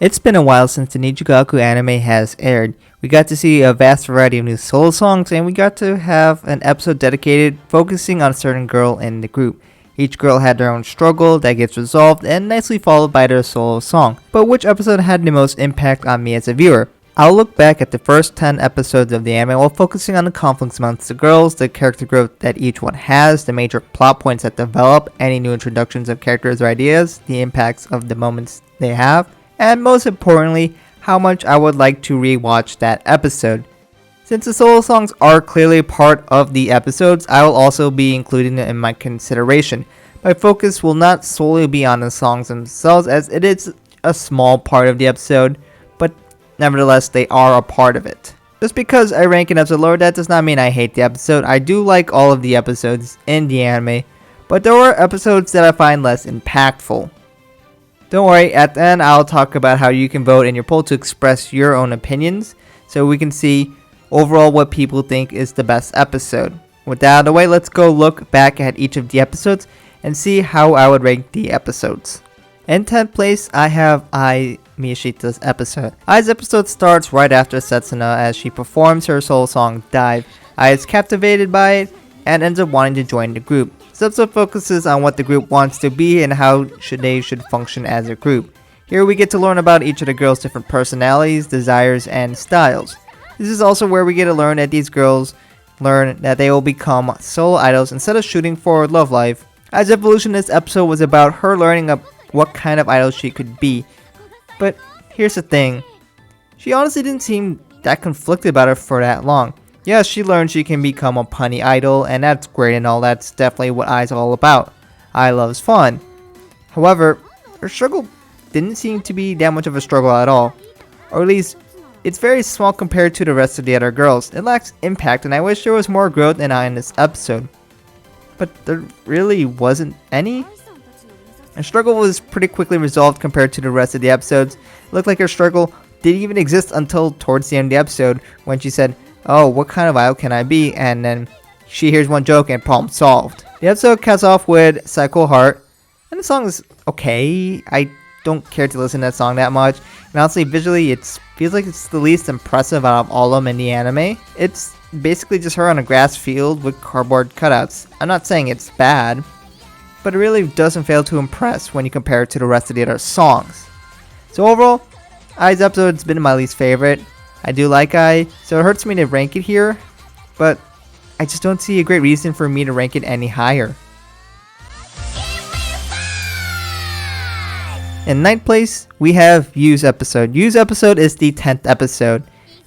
It's been a while since the Nijigasaki anime has aired. We got to see a vast variety of new solo songs, and we got to have an episode dedicated focusing on a certain girl in the group. Each girl had their own struggle that gets resolved and nicely followed by their solo song. But which episode had the most impact on me as a viewer? I'll look back at the first 10 episodes of the anime while focusing on the conflicts amongst the girls, the character growth that each one has, the major plot points that develop, any new introductions of characters or ideas, the impacts of the moments they have, and most importantly, how much I would like to rewatch that episode. Since the solo songs are clearly part of the episodes, I will also be including them in my consideration. My focus will not solely be on the songs themselves, as it is a small part of the episode, but nevertheless they are a part of it. Just because I rank an episode lower, that does not mean I hate the episode. I do like all of the episodes in the anime, but there are episodes that I find less impactful. Don't worry, at the end I'll talk about how you can vote in your poll to express your own opinions, so we can see overall what people think is the best episode. With that out of the way, let's go look back at each of the episodes and see how I would rank the episodes. In 10th place, I have Miyashita's episode. Ai's episode starts right after Satsuna as she performs her solo song Dive. Ai is captivated by it and ends up wanting to join the group. This episode focuses on what the group wants to be and how they should function as a group. Here we get to learn about each of the girls' different personalities, desires, and styles. This is also where we get to learn that these girls learn that they will become solo idols instead of shooting for love life. As evolution, this episode was about her learning what kind of idol she could be. But here's the thing, she honestly didn't seem that conflicted about it for that long. Yes, she learned she can become a punny idol, and that's great and all, that's definitely what Ai's all about. Ai loves fun. However, her struggle didn't seem to be that much of a struggle at all. Or at least, it's very small compared to the rest of the other girls. It lacks impact, and I wish there was more growth in Ai in this episode. But there really wasn't any. Her struggle was pretty quickly resolved compared to the rest of the episodes. It looked like her struggle didn't even exist until towards the end of the episode when she said, "Oh, what kind of idol can I be?" And then she hears one joke and problem solved. The episode cuts off with Psycho Heart, and the song is okay. I don't care to listen to that song that much. And honestly, visually, it feels like it's the least impressive out of all of them in the anime. It's basically just her on a grass field with cardboard cutouts. I'm not saying it's bad, but it really doesn't fail to impress when you compare it to the rest of the other songs. So overall, Ai's episode has been my least favorite. I do like Ai, so it hurts me to rank it here, but I just don't see a great reason for me to rank it any higher. In 9th place, we have Yu's episode. Yu's episode is the 10th episode.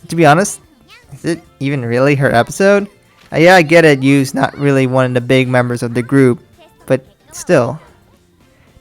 To be honest, is it even really her episode? Yeah, I get it, Yu's not really one of the big members of the group, but still.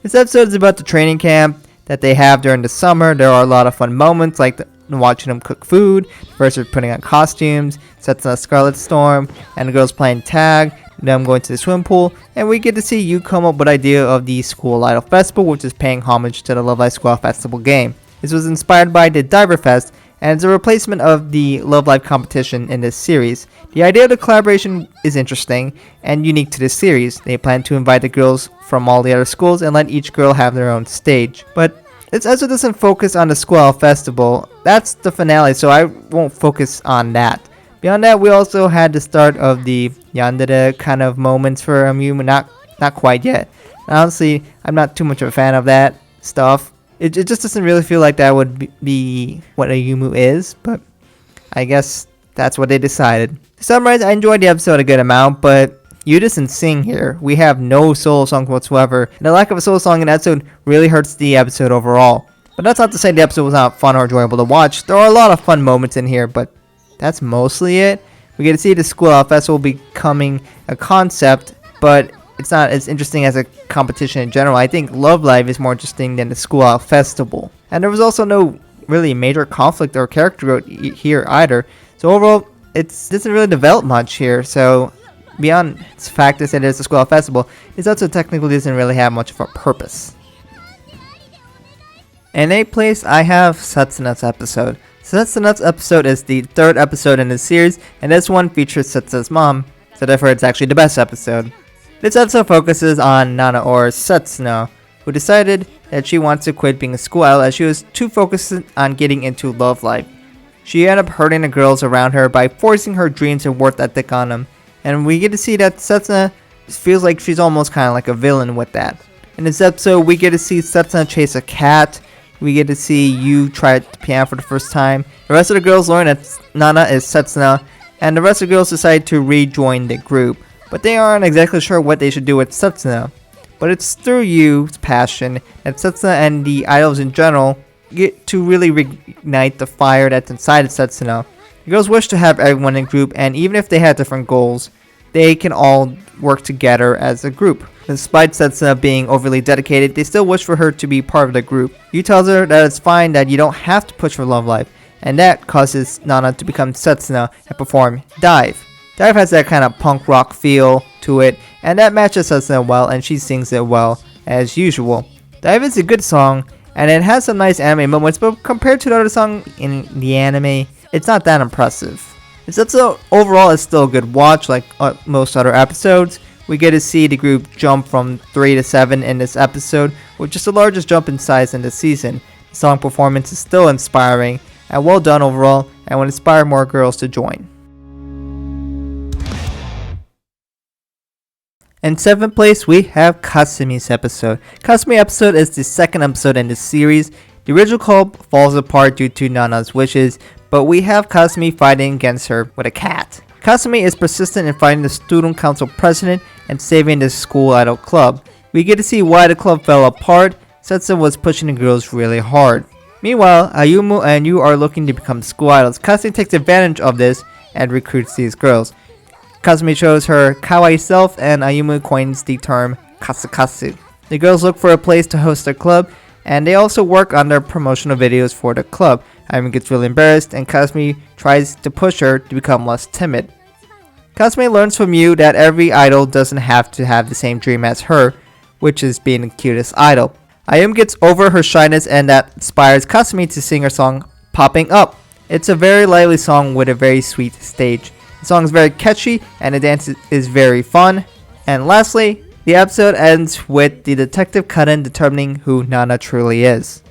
This episode is about the training camp that they have during the summer. There are a lot of fun moments like watching them cook food, first they're putting on costumes, Satsuna Scarlet Storm, and the girls playing tag, them going to the swim pool, and we get to see you come up with the idea of the School Idol Festival, which is paying homage to the Love Live School Festival game. This was inspired by the Diver Fest, and it's a replacement of the Love Live competition in this series. The idea of the collaboration is interesting and unique to this series. They plan to invite the girls from all the other schools and let each girl have their own stage. But this episode doesn't focus on the School Idol Festival. That's the finale, so I won't focus on that. Beyond that, we also had the start of the yandere kind of moments for Ayumu. Not quite yet. Honestly, I'm not too much of a fan of that stuff. It just doesn't really feel like that would be what Ayumu is, but I guess that's what they decided. To summarize, I enjoyed the episode a good amount, but you doesn't sing here. We have no solo songs whatsoever, and the lack of a solo song in the episode really hurts the episode overall. But that's not to say the episode was not fun or enjoyable to watch. There are a lot of fun moments in here, but that's mostly it. We get to see the School Idol Festival becoming a concept, but it's not as interesting as a competition in general. I think Love Live is more interesting than the School Idol Festival. And there was also no really major conflict or character growth here either. So overall, it doesn't really develop much here. So beyond its fact that it is a School Idol Festival, it also technically doesn't really have much of a purpose. In 8th place, I have Satsuna's episode. Satsuna's episode is the 3rd episode in the series, and this one features Satsuna's mom, so therefore it's actually the best episode. This episode focuses on Nana or Satsuna. who decided that she wants to quit being a school idol as she was too focused on getting into love life. She ended up hurting the girls around her by forcing her dreams and work ethic on them, and we get to see that Satsuna feels like she's almost kind of like a villain with that. In this episode, we get to see Satsuna chase a cat. We get to see Yu try the piano for the first time. The rest of the girls learn that Nana is Satsuna, and the rest of the girls decide to rejoin the group. But they aren't exactly sure what they should do with Satsuna. But it's through Yu's passion that Satsuna and the idols in general get to really reignite the fire that's inside of Satsuna. The girls wish to have everyone in group, and even if they have different goals, they can all work together as a group. Despite Satsuna being overly dedicated, they still wish for her to be part of the group. Yu tells her that it's fine, that you don't have to push for love life, and that causes Nana to become Satsuna and perform Dive. Dive has that kind of punk rock feel to it, and that matches Satsuna well, and she sings it well as usual. Dive is a good song, and it has some nice anime moments, but compared to the other song in the anime, it's not that impressive. This episode overall is still a good watch, like most other episodes. We get to see the group jump from 3 to 7 in this episode, which is the largest jump in size in the season. The song performance is still inspiring and well done overall, and will inspire more girls to join. In 7th place, we have Kasumi's episode. Kasumi episode is the second episode in the series. The original club falls apart due to Nana's wishes, but we have Kasumi fighting against her with a cat. Kasumi is persistent in fighting the student council president and saving the school idol club. We get to see why the club fell apart. Satsuna was pushing the girls really hard. Meanwhile, Ayumu and Yu are looking to become school idols. Kasumi takes advantage of this and recruits these girls. Kasumi shows her kawaii self, and Ayumu coins the term kasakasu. The girls look for a place to host their club, and they also work on their promotional videos for the club. Ayumu gets really embarrassed, and Kasumi tries to push her to become less timid. Kasumi learns from Yu that every idol doesn't have to have the same dream as her, which is being the cutest idol. Ayumu gets over her shyness, and that inspires Kasumi to sing her song Popping Up. It's a very lively song with a very sweet stage. The song is very catchy, and the dance is very fun. And lastly, the episode ends with the detective Kaden determining who Nana truly is.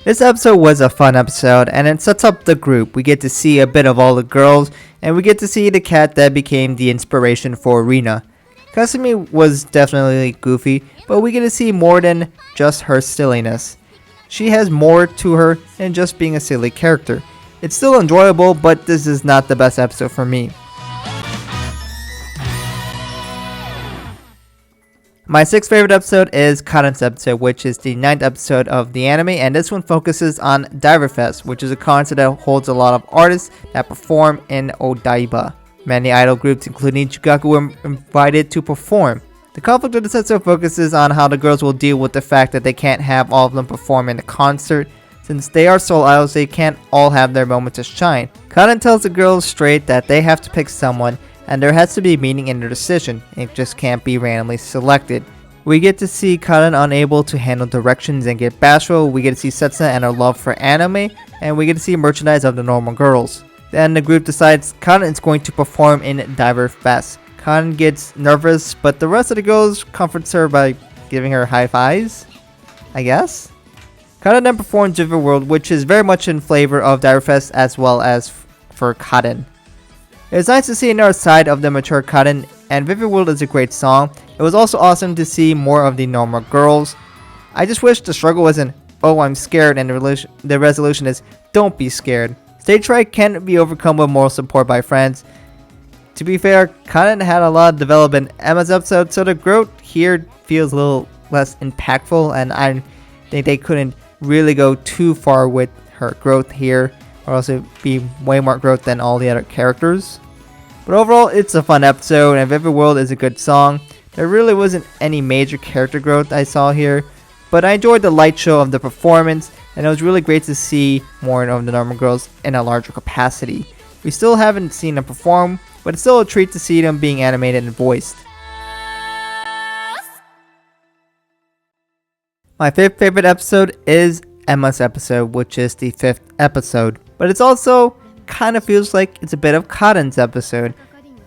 This episode was a fun episode, and it sets up the group. We get to see a bit of all the girls, and we get to see the cat that became the inspiration for Rina. Kasumi was definitely goofy, but we get to see more than just her silliness. She has more to her than just being a silly character. It's still enjoyable, but this is not the best episode for me. My 6th favorite episode is Kanata's episode, which is the 9th episode of the anime, and this one focuses on Diver Fest, which is a concert that holds a lot of artists that perform in Odaiba. Many idol groups, including Nijigasaki, were invited to perform. The conflict of this episode focuses on how the girls will deal with the fact that they can't have all of them perform in the concert. Since they are solo idols, they can't all have their moment to shine. Kanata tells the girls straight that they have to pick someone, and there has to be meaning in their decision. It just can't be randomly selected. We get to see Kanata unable to handle directions and get bashful. We get to see Satsuna and her love for anime, and we get to see merchandise of the normal girls. Then the group decides Kanata is going to perform in Diver Fest. Kanata gets nervous, but the rest of the girls comforts her by giving her high fives, I guess. Kanata then performs Vivid World, which is very much in flavor of Diver Fest as well as for Kanata. It's nice to see another side of the mature Kanata, and Vivid World is a great song. It was also awesome to see more of the normal girls. I just wish the struggle wasn't, oh I'm scared, and the resolution is, don't be scared. Stage fright can be overcome with moral support by friends. To be fair, Kanata had a lot of development in Emma's episode, so the growth here feels a little less impactful, and I think they couldn't really go too far with her growth here, or else it would be way more growth than all the other characters. But overall, it's a fun episode, and Vivid World is a good song. There really wasn't any major character growth I saw here, but I enjoyed the light show of the performance, and it was really great to see more of the normal girls in a larger capacity. We still haven't seen them perform, but it's still a treat to see them being animated and voiced. My 5th favorite episode is Emma's episode, which is the 5th episode, but it's also kind of feels like it's a bit of Cotton's episode.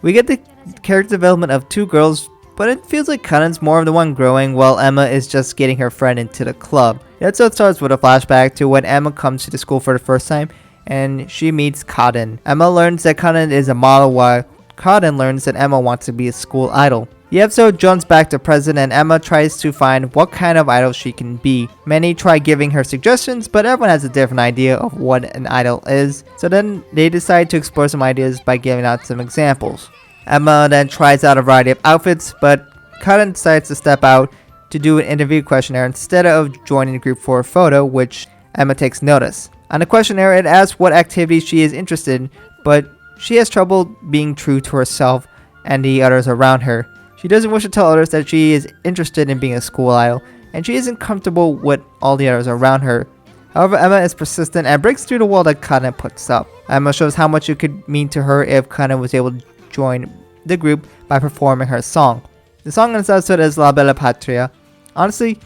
We get the character development of two girls but it feels like Kanan's more of the one growing while Emma is just getting her friend into the club. The episode starts with a flashback to when Emma comes to the school for the first time and she meets Kaden. Emma learns that Kaden is a model while Kaden learns that Emma wants to be a school idol. The episode jumps back to present and Emma tries to find what kind of idol she can be. Many try giving her suggestions, but everyone has a different idea of what an idol is, so then they decide to explore some ideas by giving out some examples. Emma then tries out a variety of outfits, but Kaden decides to step out to do an interview questionnaire instead of joining the group for a photo, which Emma takes notice. On the questionnaire, it asks what activities she is interested in, but she has trouble being true to herself and the others around her. She doesn't wish to tell others that she is interested in being a school idol, and she isn't comfortable with all the others around her. However, Emma is persistent and breaks through the wall that Kaden puts up. Emma shows how much it could mean to her if Kaden was able to join the group by performing her song. The song in this episode is La Bella Patria. Honestly,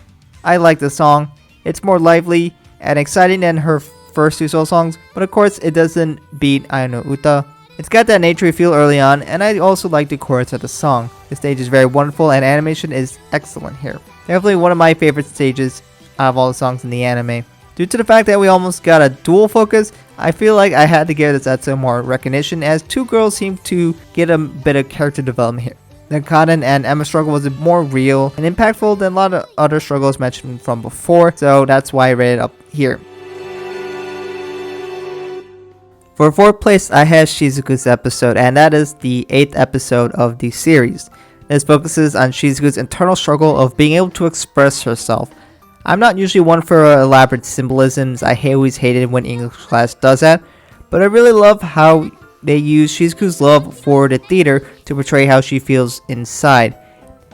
I like the song. It's more lively and exciting than her first two solo songs, but of course it doesn't beat Ayumu Uta. It's got that naturey feel early on, and I also like the chorus of the song. The stage is very wonderful and animation is excellent here. Definitely one of my favorite stages out of all the songs in the anime. Due to the fact that we almost got a dual focus, I feel like I had to give this episode more recognition as two girls seem to get a bit of character development here. The Kaden and Emma struggle was more real and impactful than a lot of other struggles mentioned from before, so that's why I rated it up here. For 4th place, I have Shizuku's episode, and that is the 8th episode of the series. This focuses on Shizuku's internal struggle of being able to express herself. I'm not usually one for elaborate symbolisms. I always hated when English class does that, but I really love how they use Shizuku's love for the theater to portray how she feels inside.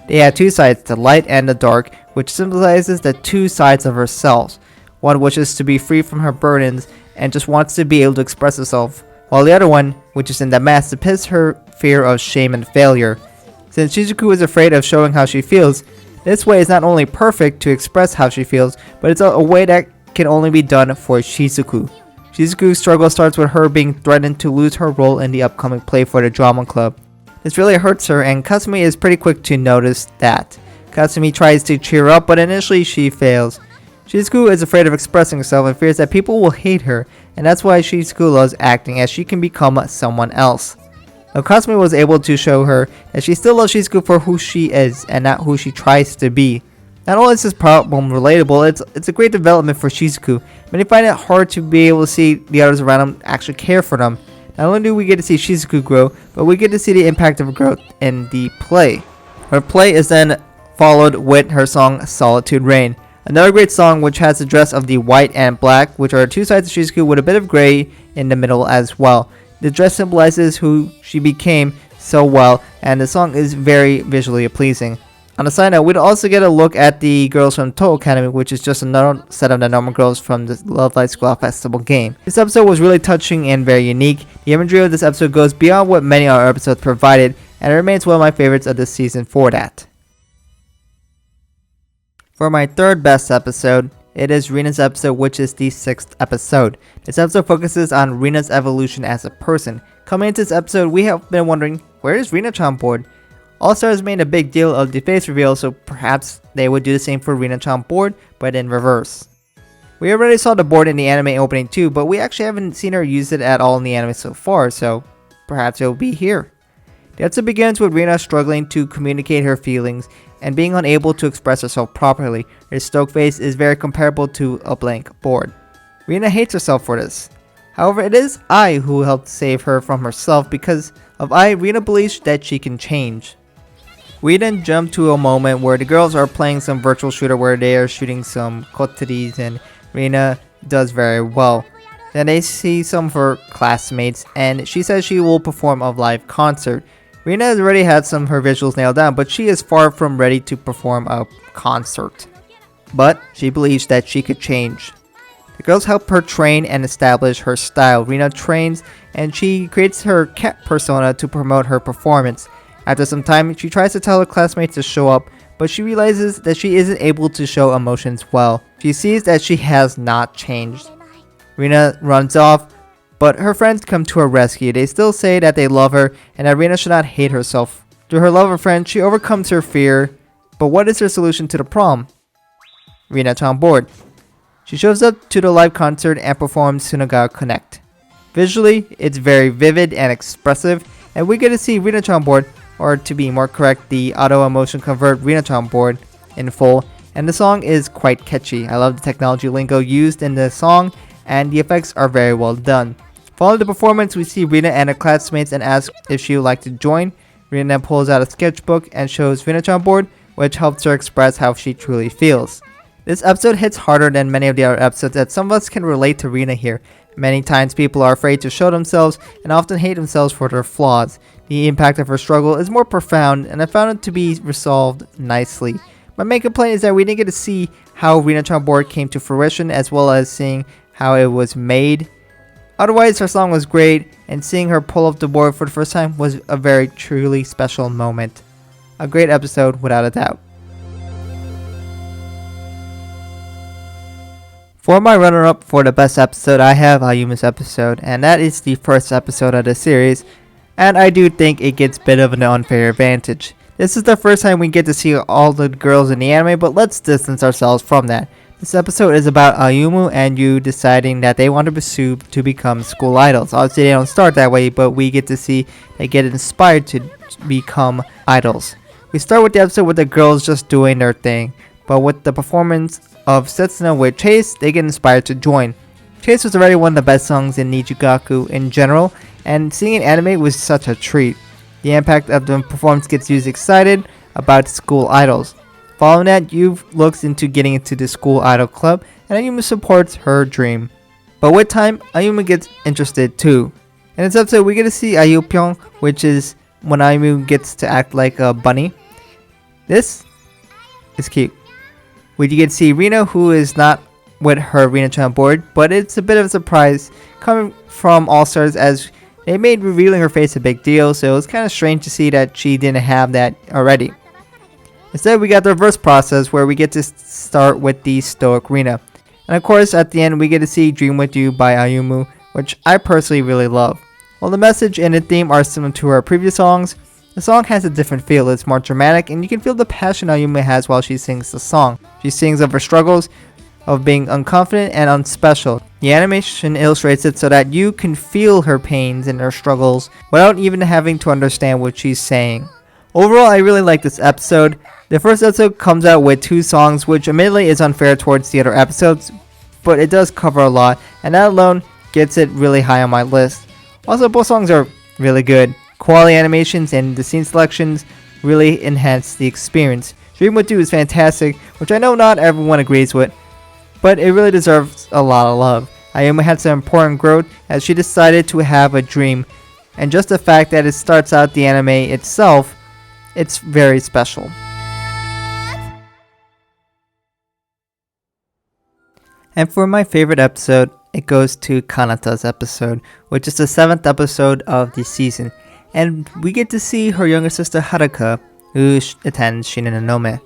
They have two sides, the light and the dark, which symbolizes the two sides of herself. One wishes to be free from her burdens and just wants to be able to express herself, while the other one, which is in the mask, depicts her fear of shame and failure. Since Shizuku is afraid of showing how she feels, this way is not only perfect to express how she feels, but it's a way that can only be done for Shizuku. Shizuku's struggle starts with her being threatened to lose her role in the upcoming play for the drama club. This really hurts her, and Kasumi is pretty quick to notice that. Kasumi tries to cheer her up, but initially she fails. Shizuku is afraid of expressing herself and fears that people will hate her, and that's why Shizuku loves acting, as she can become someone else. Now Kasumi was able to show her that she still loves Shizuku for who she is and not who she tries to be. Not only is this problem relatable, it's a great development for Shizuku. Many find it hard to be able to see the others around them actually care for them. Not only do we get to see Shizuku grow, but we get to see the impact of her growth in the play. Her play is then followed with her song Solitude Reign. Another great song which has the dress of the white and black, which are two sides of Shizuku with a bit of gray in the middle as well. The dress symbolizes who she became so well, and the song is very visually pleasing. On a side note, we'd also get a look at the girls from Toho Academy, which is just another set of the normal girls from the Love Light Squad Festival game. This episode was really touching and very unique. The imagery of this episode goes beyond what many other episodes provided, and it remains one of my favorites of this season for that. For my third best episode, it is Rina's episode, which is the 6th episode. This episode focuses on Rina's evolution as a person. Coming into this episode, we have been wondering, where is Rina-chan board? All Stars made a big deal of the face reveal, so perhaps they would do the same for Rina-chan board, but in reverse. We already saw the board in the anime opening too, but we actually haven't seen her use it at all in the anime so far, so perhaps it will be here. The episode begins with Rina struggling to communicate her feelings and being unable to express herself properly. Her stoic face is very comparable to a blank board. Rina hates herself for this. However, it is Ai who helped save her from herself. Because of Ai, Rina believes that she can change. We then jump to a moment where the girls are playing some virtual shooter where they are shooting some koteris and Rina does very well. Then they see some of her classmates and she says she will perform a live concert. Rina has already had some of her visuals nailed down, but she is far from ready to perform a concert. But she believes that she could change. The girls help her train and establish her style. Rina trains and she creates her cat persona to promote her performance. After some time, she tries to tell her classmates to show up, but she realizes that she isn't able to show emotions well. She sees that she has not changed. Rina runs off, but her friends come to her rescue. They still say that they love her and that Rina should not hate herself Through her love of friends, she overcomes her fear. But what is her solution to the problem? Rina on board. She shows up to the live concert and performs Sunaga Connect. Visually, it's very vivid and expressive, and we get to see Rina on board, or to be more correct, the auto emotion convert Rina on board in full, and the song is quite catchy. I love the technology lingo used in the song, and the effects are very well done. Following the performance, we see Rina and her classmates and ask if she would like to join. Rina pulls out a sketchbook and shows Rina on board, which helps her express how she truly feels. This episode hits harder than many of the other episodes, as some of us can relate to Rina here. Many times people are afraid to show themselves and often hate themselves for their flaws. The impact of her struggle is more profound, and I found it to be resolved nicely. My main complaint is that we didn't get to see how Rina on board came to fruition, as well as seeing how it was made. Otherwise, her song was great, and seeing her pull up the board for the first time was a very truly special moment. A great episode, without a doubt. For my runner-up for the best episode, I have Ayumu's episode, and that is the first episode of the series, and I do think it gets a bit of an unfair advantage. This is the first time we get to see all the girls in the anime, but let's distance ourselves from that. This episode is about Ayumu and Yu deciding that they want to pursue to become school idols. Obviously they don't start that way, but we get to see they get inspired to become idols. We start with the episode with the girls just doing their thing, but with the performance of Satsuna with Chase, they get inspired to join. Chase was already one of the best songs in Nijigasaki in general, and seeing an anime was such a treat. The impact of the performance gets Yu excited about school idols. Following that, Yu looks into getting into the school idol club, and Ayumu supports her dream. But with time, Ayumu gets interested too. In this episode, we get to see Ayupyeong, which is when Ayumu gets to act like a bunny. This is cute. We get to see Rina, who is not with her Rina on board, but it's a bit of a surprise coming from All Stars, as they made revealing her face a big deal, so it was kind of strange to see that she didn't have that already. Instead, we got the reverse process where we get to start with the stoic Rina. And of course, at the end, we get to see Dream With You by Ayumu, which I personally really love. While the message and the theme are similar to her previous songs, the song has a different feel. It's more dramatic, and you can feel the passion Ayumu has while she sings the song. She sings of her struggles, of being unconfident and unspecial. The animation illustrates it so that you can feel her pains and her struggles without even having to understand what she's saying. Overall, I really like this episode. The first episode comes out with 2 songs, which admittedly is unfair towards the other episodes, but it does cover a lot, and that alone gets it really high on my list. Also, both songs are really good. Quality animations and the scene selections really enhance the experience. Dream With You is fantastic, which I know not everyone agrees with, but it really deserves a lot of love. Ayumu had some important growth as she decided to have a dream, and just the fact that it starts out the anime itself, it's very special. And for my favorite episode, it goes to Kanata's episode, which is the 7th episode of the season. And we get to see her younger sister Haruka, who attends Shinonome.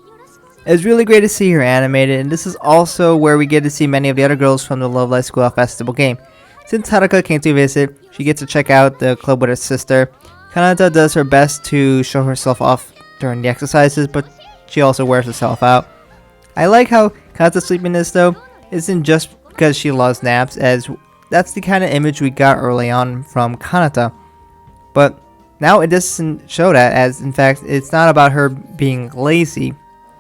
It's really great to see her animated, and this is also where we get to see many of the other girls from the Love Live School Festival game. Since Haruka came to visit, she gets to check out the club with her sister. Kanata does her best to show herself off during the exercises, but she also wears herself out. I like how Kanata's sleepiness though isn't just because she loves naps, as that's the kind of image we got early on from Kanata. But now it doesn't show that, as in fact it's not about her being lazy,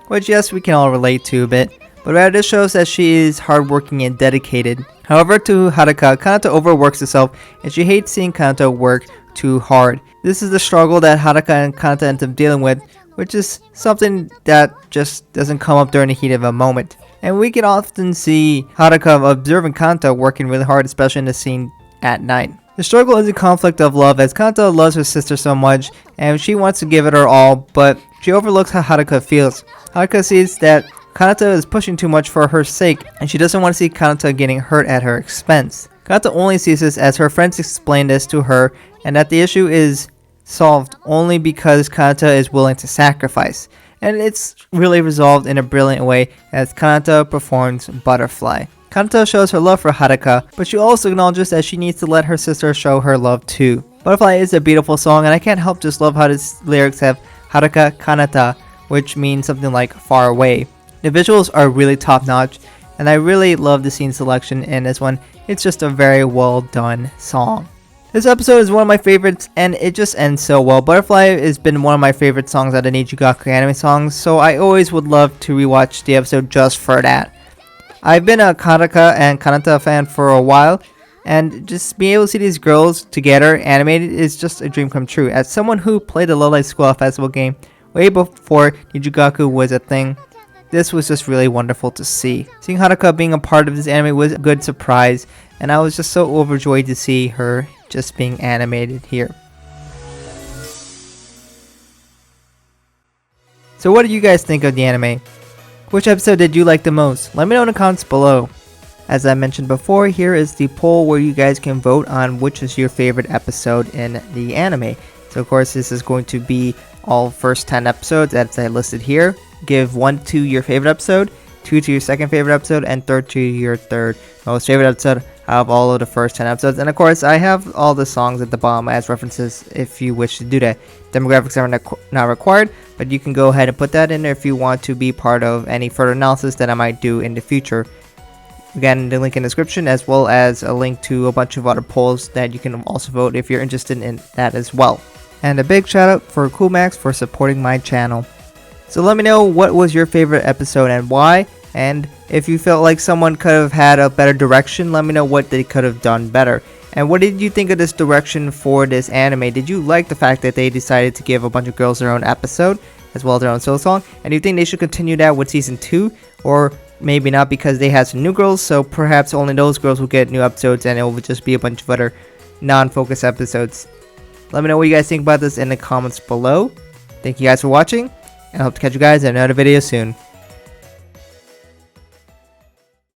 which yes, we can all relate to a bit, but rather this shows that she is hardworking and dedicated. However, to Haruka, Kanata overworks herself, and she hates seeing Kanata work too hard. This is the struggle that Haruka and Kanata end up dealing with, which is something that just doesn't come up during the heat of a moment. And we can often see Haruka observing Kanata working really hard, especially in the scene at night. The struggle is a conflict of love, as Kanata loves her sister so much and she wants to give it her all, but she overlooks how Haruka feels. Haruka sees that Kanata is pushing too much for her sake, and she doesn't want to see Kanata getting hurt at her expense. Kanata only sees this as her friends explain this to her, and that the issue is solved only because Kanata is willing to sacrifice. And it's really resolved in a brilliant way as Kanata performs Butterfly. Kanata shows her love for Haruka, but she also acknowledges that she needs to let her sister show her love too. Butterfly is a beautiful song, and I can't help just love how the lyrics have Haruka Kanata, which means something like far away. The visuals are really top notch, and I really love the scene selection in this one. It's just a very well done song. This episode is one of my favorites, and it just ends so well. Butterfly has been one of my favorite songs out of Nijigasaki anime songs, so I always would love to rewatch the episode just for that. I've been a Haruka and Kanata fan for a while, and just being able to see these girls together animated is just a dream come true. As someone who played the Low Light School Festival game way before Nijigaku was a thing, this was just really wonderful to see. Seeing Haruka being a part of this anime was a good surprise, and I was just so overjoyed to see her just being animated here. So what do you guys think of the anime? Which episode did you like the most? Let me know in the comments below. As I mentioned before, here is the poll where you guys can vote on which is your favorite episode in the anime. So of course this is going to be all first 10 episodes as I listed here. Give 1 to your favorite episode, 2 to your second favorite episode, and 3 to your third most favorite episode out of all of the first 10 episodes. And of course I have all the songs at the bottom as references if you wish to do that. Demographics are not required, but you can go ahead and put that in there if you want to be part of any further analysis that I might do in the future. Again, the link in the description, as well as a link to a bunch of other polls that you can also vote if you're interested in that as well. And a big shout out for CoolMax for supporting my channel. So let me know what was your favorite episode and why, and if you felt like someone could have had a better direction, let me know what they could have done better. And what did you think of this direction for this anime? Did you like the fact that they decided to give a bunch of girls their own episode, as well as their own solo song? And do you think they should continue that with season 2? Or maybe not, because they have some new girls, so perhaps only those girls will get new episodes and it will just be a bunch of other non-focused episodes. Let me know what you guys think about this in the comments below. Thank you guys for watching, and I hope to catch you guys in another video soon.